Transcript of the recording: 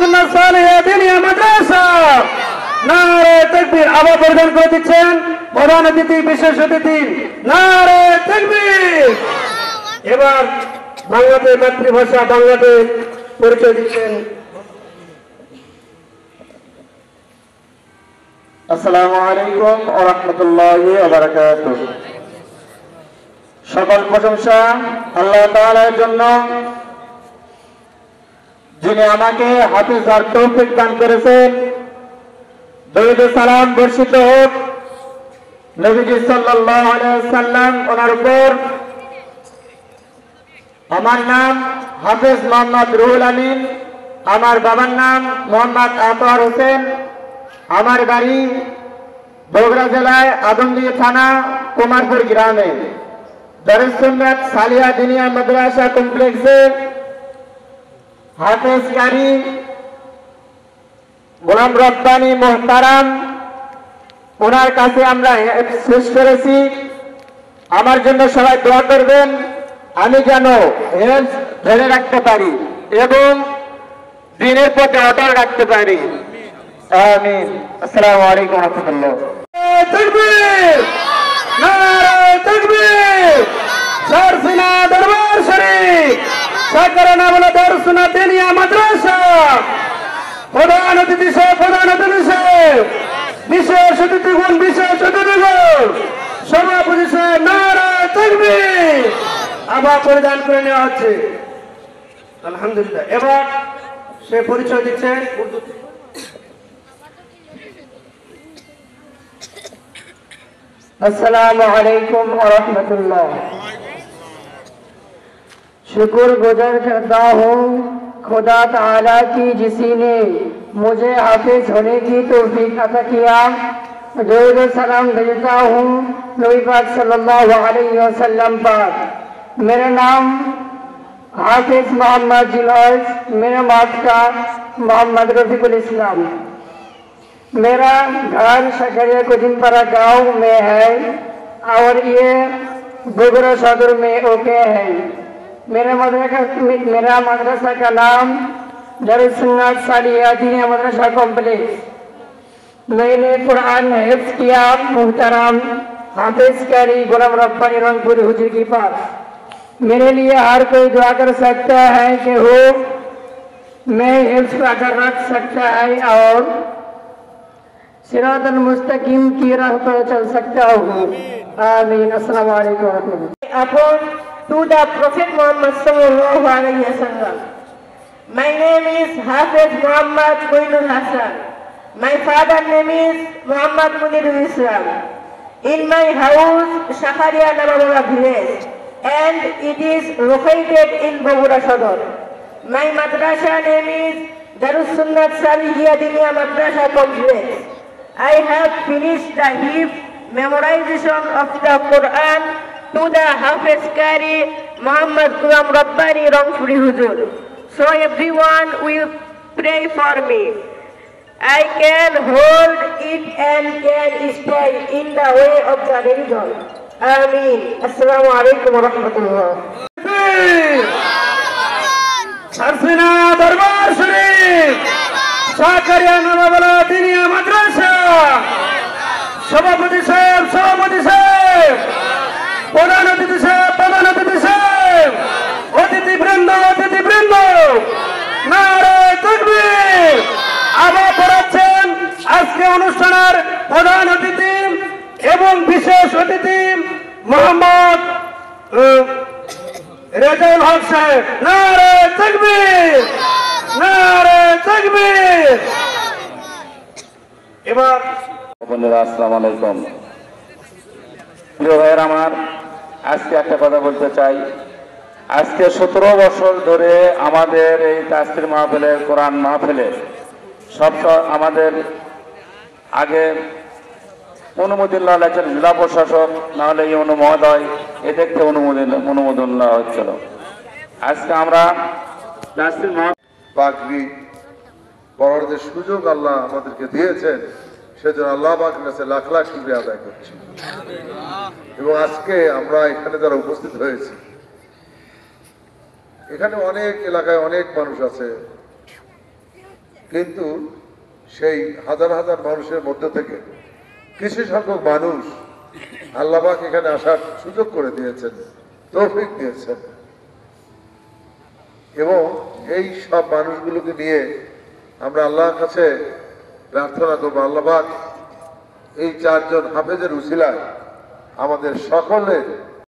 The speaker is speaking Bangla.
দারুসুন্নাহ সালিহা দিনিয়া মাদ্রাসা। নারে তাকবীর। আবার পরিধান করে দিচ্ছেন প্রধান অতিথি, বিশেষ অতিথি। নারে তাকবীর। এবার বাংলাদেশ মাতৃভাষা বাংলাদেশ পরিচয় দিচ্ছেন। আসসালামু আলাইকুম ওয়া রাহমাতুল্লাহি ওয়া বারাকাতুহু। সকল প্রশংসা আল্লাহ তাআলার জন্য, যিনি আমাকে হাফেজ হওয়ার তৌফিক দান করেছেন। দরুদ ও সালাম বর্ষিত হোক নবীজি সাল্লাল্লাহু আলাইহি ওয়াসাল্লাম ওনার উপর। আমার নাম হাফেজ মোহাম্মদ রুহুল আমিন। আমার বাবার নাম মোহাম্মদ আতহার হোসেন। আমার বাড়ি বগুড়া জেলায় আদমদীয়া থানা কুমারপুর গ্রামে। দারুসুন্নাহ সালিহা দিনিয়া মাদ্রাসা কমপ্লেক্সে হাফেজ কারি গোলাম রব্বানী মোহতারাম, ওনার কাছে আমরা শেষ করেছি। আমার জন্য সবাই দোয়া করবেন, আমি যেন হেলথ ধরে রাখতে পারি এবং দিনের পথে অটল রাখতে পারি। আমিন। আসসালামু আলাইকুম ওয়া রাহমাতুল্লাহ। তাকবীর। নারে তাকবীর। সারসিনা দরবার শরীফ সাকারানা বলা দারুসুন্নাহ দিনিয়া মাদ্রাসা। প্রধান অতিথি সাহেব, প্রধান অতিথি সাহেব, বিশেষ অতিথিগণ, বিশেষ অতিথিগণ, সভাপতি সাহেব। নারে তাকবীর। আবার পরিধান করে নেওয়া হচ্ছে। আলহামদুলিল্লাহ। এবার সে পরিচয় দিচ্ছে উর্দুতে। अस्सलामु अलैकुम व रहमतुल्लाह। शुक्र गुजार करता हूँ खुदा ताला की, जिसने मुझे हाफिज होने की तौफीक अता किया। दुरूद व सलाम भेजता हूँ नबी पाक सल्लल्लाहु अलैहि वसल्लम पर। मेरा नाम हाफिज मोहम्मद जिलास, मेरा माता मोहम्मद रफीकुल इस्लाम। मेरा घर शकरिया कुजिनपारा गांव में है और ये बगुड़ा सदर में ओके है। मेरा मदरसा का नाम दारुसुन्नाह सालिहा दिनिया मदरसा कॉम्प्लेक्स। मैंने कुरान हिफ्ज किया मुहतरम हाफिज कारी गोलाम रब्बानी रंगपुरी हुजूर के पास। मेरे लिए हर कोई दुआ कर सकता है कि हो मैं हिफ्ज कर रख सकता है और सिरातल मुस्तकीम की राह पर चल सकता हूँ। आमीन। अस्सलामु अलैकुम व रहमतुल्लाह। Upon to the Prophet Muhammad sallallahu alaihi wasallam. My name is Hafiz Muhammad Moinul Hassan. My father's name is Muhammad Munirul Islam. In my house, Shakaria Namabola village, and it is located in Bogura Sadar. My madrasa name is Darusunnah Salihia Dinia Madrasa Complex. I have finished the hifz memorization of the Quran to the Hafiz Qari Muhammad Ghulam Rabbani Rangpuri Huzur. So everyone will pray for me. I can hold it and can stay in the way of the religion. Ameen. Assalamu alaikum wa rahmatullah. Sarsina দরবার শরীফ সাকারিয়া নবাবলা দিনিয়া মাদ্রাসা। সভাপতি সাহেব, সভাপতি সাহেব, প্রধান অতিথি সাহেব, প্রধান অতিথি সাহেব, অতিথিবৃন্দ, অতিথিবৃন্দ। নারে তাকবীর। আবার পড়াচ্ছেন আজকে অনুষ্ঠানের প্রধান অতিথি এবং বিশেষ অতিথি মোহাম্মদ রেজাউল হক সাহেব। নারে তাকবীর। নারে তাকবীর। এবার আসসালামু আলাইকুম। প্রিয় ভাইয়ের আমার, আজকে একটা কথা বলতে চাই। আজকে 17 বছর ধরে আমাদের এই তাফসীর মাহফিলে, কোরআন মাহফিলে সব আমাদের আগে অনুমোদন নেওয়া হয়েছিল জেলা প্রশাসক, নাহলে এই মহোদয় এদেরকে অনুমোদন নেওয়া হচ্ছিল। আজকে আমরা তাফসীর পাগড়ি পরার যে সুযোগ আল্লাহ আমাদেরকে দিয়েছেন, সেজন্য আল্লাহ পাকের কাছে লাখ লাখ শুকরিয়া আদায় করছি। এবং আজকে আমরা এখানে যারা উপস্থিত হয়েছি, এখানে অনেক এলাকায় অনেক মানুষ আছে কিন্তু সেই হাজার হাজার মানুষের মধ্যে থেকে কিছু সংখ্যক মানুষ আল্লাহ পাক এখানে আসার সুযোগ করে দিয়েছেন, তৌফিক দিয়েছেন। এবং এই সব মানুষগুলোকে নিয়ে আমরা আল্লাহর কাছে প্রার্থনা করবো, আল্লাহ পাক এই চারজন হাফেজের উসিলায় আমাদের সকলের